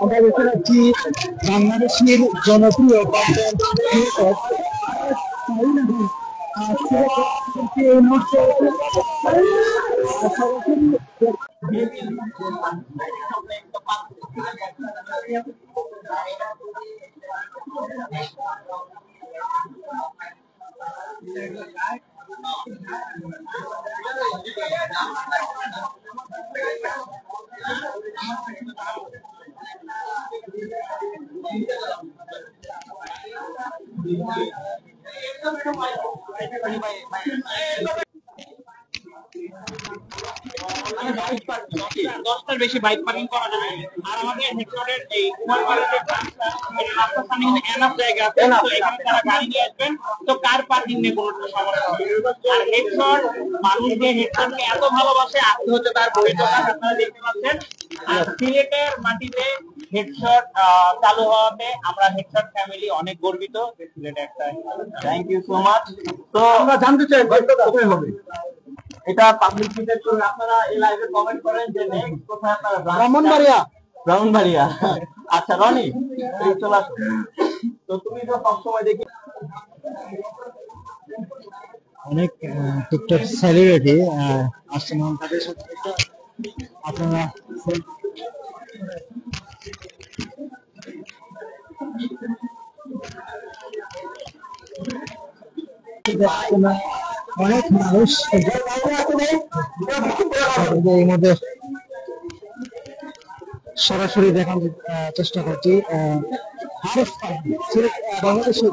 আমরা দেখতে পাচ্ছি বাংলাদেশের জনপ্রিয় দশটার বেশি বাইক পার্কিং করা যাবে। আর আমাদের হেডশটের এই কুমারপাড়ার যে রাস্তার সামনে কিন্তু এনাফ জায়গা আছে, তো এখানে যারা গাড়ি নিয়ে আসবেন তো কার পার্কিং নিয়ে কোনো সমস্যা হবে। আর হেডশট মানুষকে হেডশটকে এত ভালোবাসে, আজকে হচ্ছে তার পরিচয় আপনারা দেখতে পাচ্ছেন। আর সিলেটের মাটিতে হেডশট চালু হওয়াতে আমরা হেডশট ফ্যামিলি অনেক গর্বিত যে সিলেটে একটা। Thank you so much. তো আমরা জানতে চাই কোথায় হবে এটা পাবলিক ফিচার করুন। আপনারা এই লাইভে কমেন্ট করেন যে নেক্সট কোথায় আপনারা ব্রাহ্মণবাড়িয়া। ব্রাহ্মণবাড়িয়া, আচ্ছা রনি এই চলে আসো। তো তুমি তো সবসময় দেখি অনেক টিকটক সেলিব্রিটি আসছেন, তাদের সাথে আপনারা অনেক মানুষ এই মধ্যে সরাসরি দেখানোর চেষ্টা করছি। বাংলাদেশের